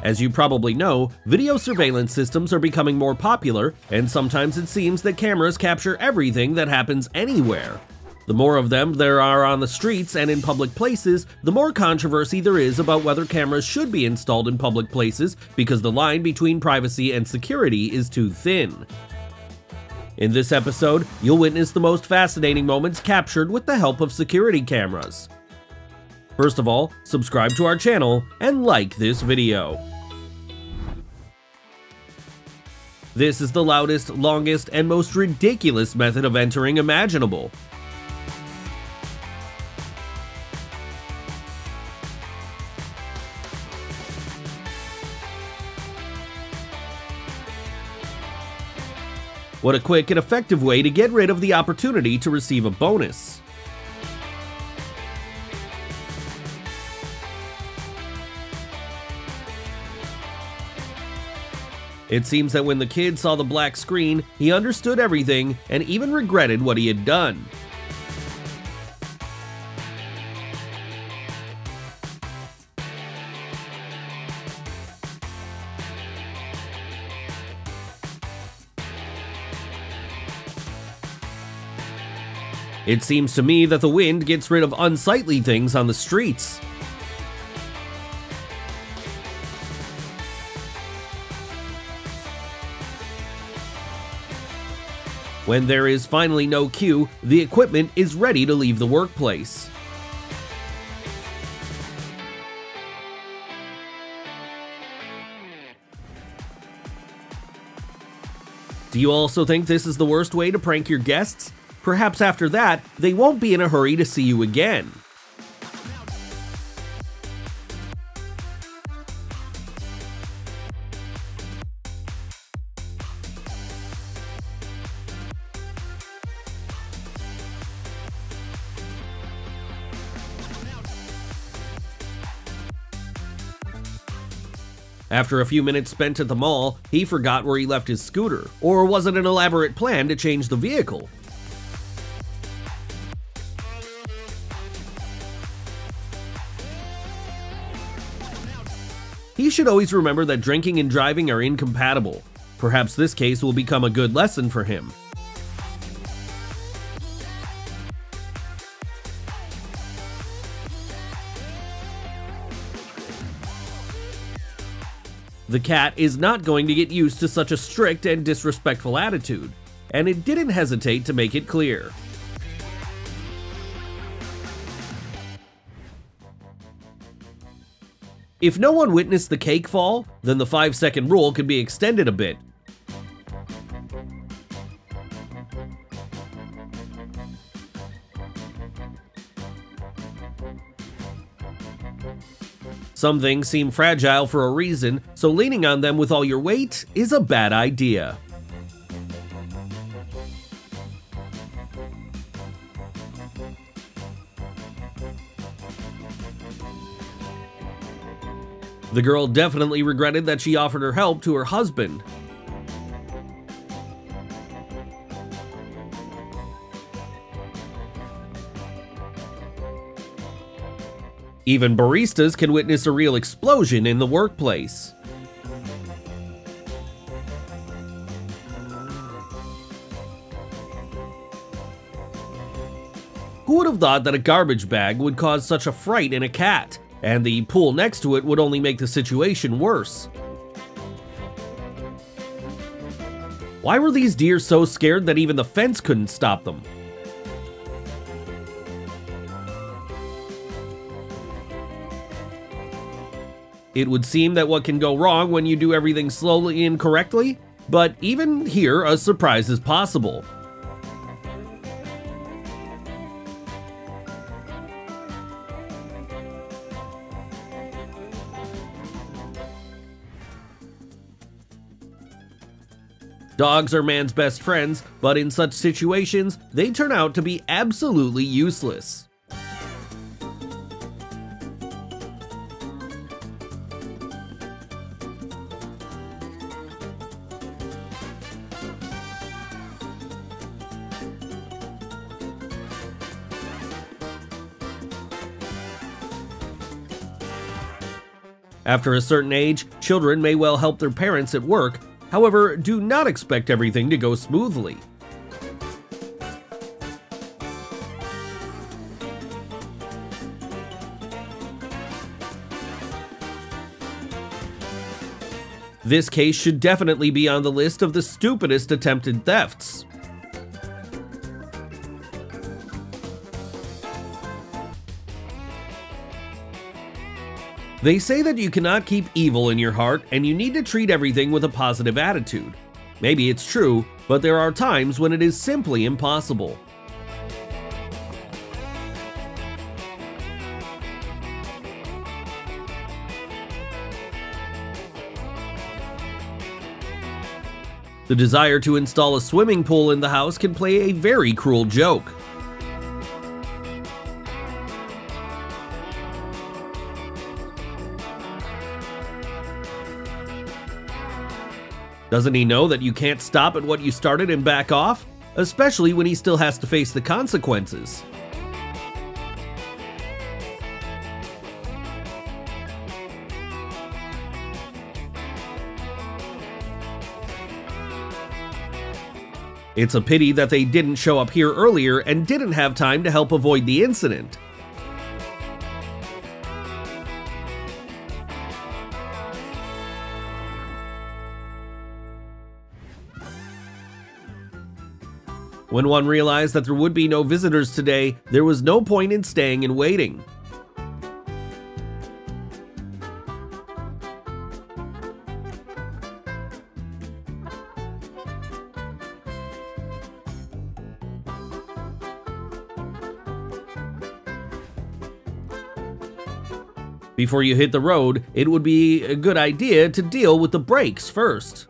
As you probably know, video surveillance systems are becoming more popular, and sometimes it seems that cameras capture everything that happens anywhere. The more of them there are on the streets and in public places, the more controversy there is about whether cameras should be installed in public places because the line between privacy and security is too thin. In this episode, you'll witness the most fascinating moments captured with the help of security cameras. First of all, subscribe to our channel and like this video. This is the loudest, longest, and most ridiculous method of entering imaginable. What a quick and effective way to get rid of the opportunity to receive a bonus. It seems that when the kid saw the black screen, he understood everything and even regretted what he had done. It seems to me that the wind gets rid of unsightly things on the streets. When there is finally no queue, the equipment is ready to leave the workplace. Do you also think this is the worst way to prank your guests? Perhaps after that, they won't be in a hurry to see you again. After a few minutes spent at the mall, he forgot where he left his scooter, or was it an elaborate plan to change the vehicle? He should always remember that drinking and driving are incompatible. Perhaps this case will become a good lesson for him. The cat is not going to get used to such a strict and disrespectful attitude, and it didn't hesitate to make it clear. If no one witnessed the cake fall, then the 5-second rule could be extended a bit. Some things seem fragile for a reason, so leaning on them with all your weight is a bad idea. The girl definitely regretted that she offered her help to her husband. Even baristas can witness a real explosion in the workplace. Who would have thought that a garbage bag would cause such a fright in a cat, and the pool next to it would only make the situation worse? Why were these deer so scared that even the fence couldn't stop them? It would seem that what can go wrong when you do everything slowly and correctly, but even here a surprise is possible. Dogs are man's best friends, but in such situations, they turn out to be absolutely useless. After a certain age, children may well help their parents at work. However, do not expect everything to go smoothly. This case should definitely be on the list of the stupidest attempted thefts. They say that you cannot keep evil in your heart and you need to treat everything with a positive attitude. Maybe it's true, but there are times when it is simply impossible. The desire to install a swimming pool in the house can play a very cruel joke. Doesn't he know that you can't stop at what you started and back off? Especially when he still has to face the consequences. It's a pity that they didn't show up here earlier and didn't have time to help avoid the incident. When one realized that there would be no visitors today, there was no point in staying and waiting. Before you hit the road, it would be a good idea to deal with the brakes first.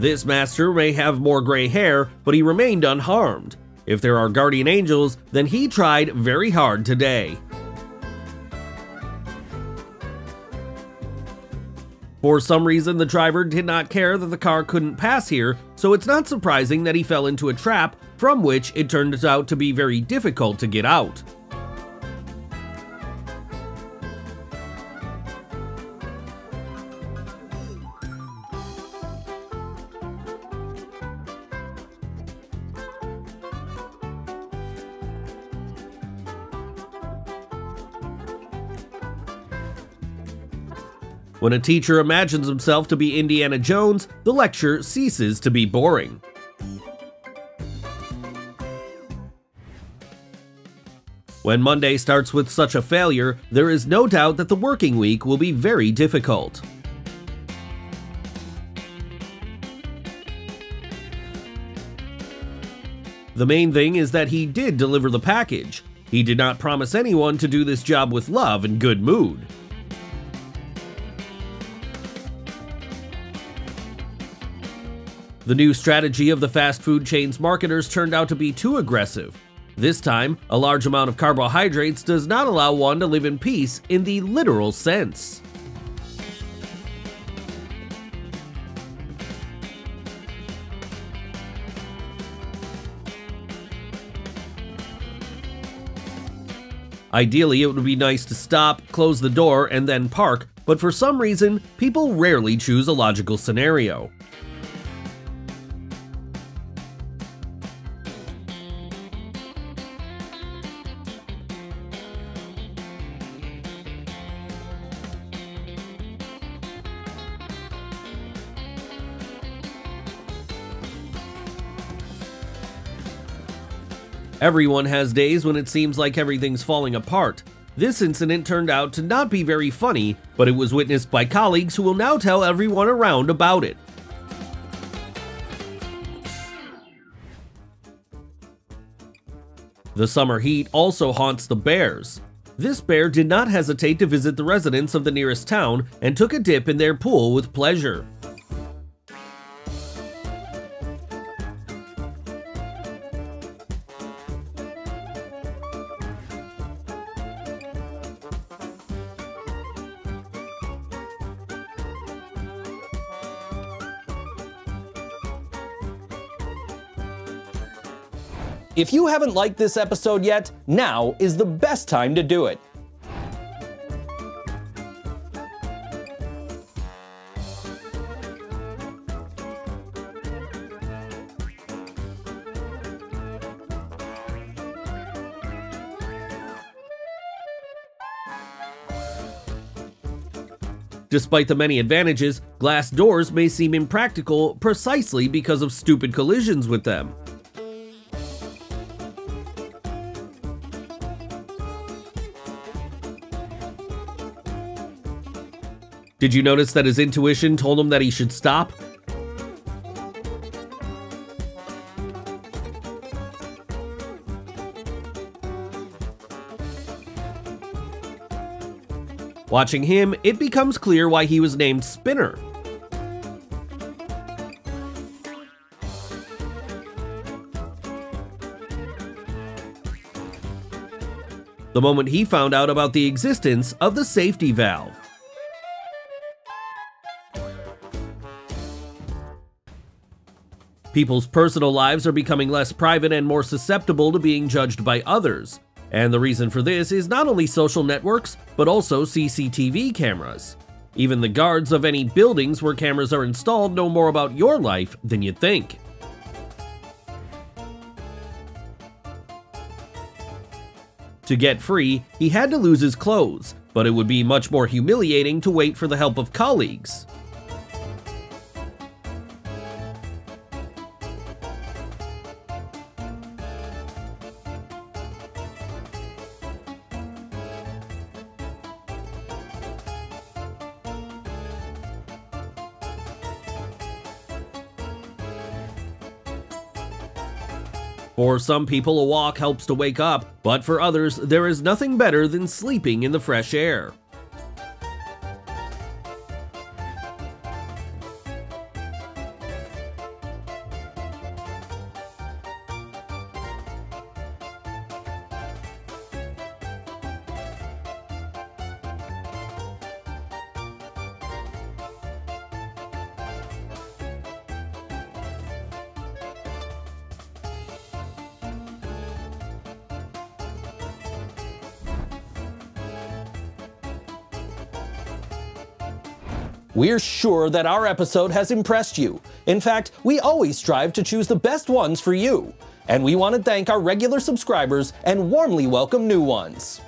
This master may have more gray hair, but he remained unharmed. If there are guardian angels, then he tried very hard today. For some reason, the driver did not care that the car couldn't pass here, so it's not surprising that he fell into a trap from which it turned out to be very difficult to get out. When a teacher imagines himself to be Indiana Jones, the lecture ceases to be boring. When Monday starts with such a failure, there is no doubt that the working week will be very difficult. The main thing is that he did deliver the package. He did not promise anyone to do this job with love and good mood. The new strategy of the fast food chain's marketers turned out to be too aggressive. This time, a large amount of carbohydrates does not allow one to live in peace in the literal sense. Ideally, it would be nice to stop, close the door, and then park, but for some reason, people rarely choose a logical scenario. Everyone has days when it seems like everything's falling apart. This incident turned out to not be very funny, but it was witnessed by colleagues who will now tell everyone around about it. The summer heat also haunts the bears. This bear did not hesitate to visit the residents of the nearest town and took a dip in their pool with pleasure. If you haven't liked this episode yet, now is the best time to do it. Despite the many advantages, glass doors may seem impractical precisely because of stupid collisions with them. Did you notice that his intuition told him that he should stop? Watching him, it becomes clear why he was named Spinner. The moment he found out about the existence of the safety valve. People's personal lives are becoming less private and more susceptible to being judged by others. And the reason for this is not only social networks, but also CCTV cameras. Even the guards of any buildings where cameras are installed know more about your life than you think. To get free, he had to lose his clothes, but it would be much more humiliating to wait for the help of colleagues. For some people, a walk helps to wake up, but for others, there is nothing better than sleeping in the fresh air. We're sure that our episode has impressed you. In fact, we always strive to choose the best ones for you. And we want to thank our regular subscribers and warmly welcome new ones.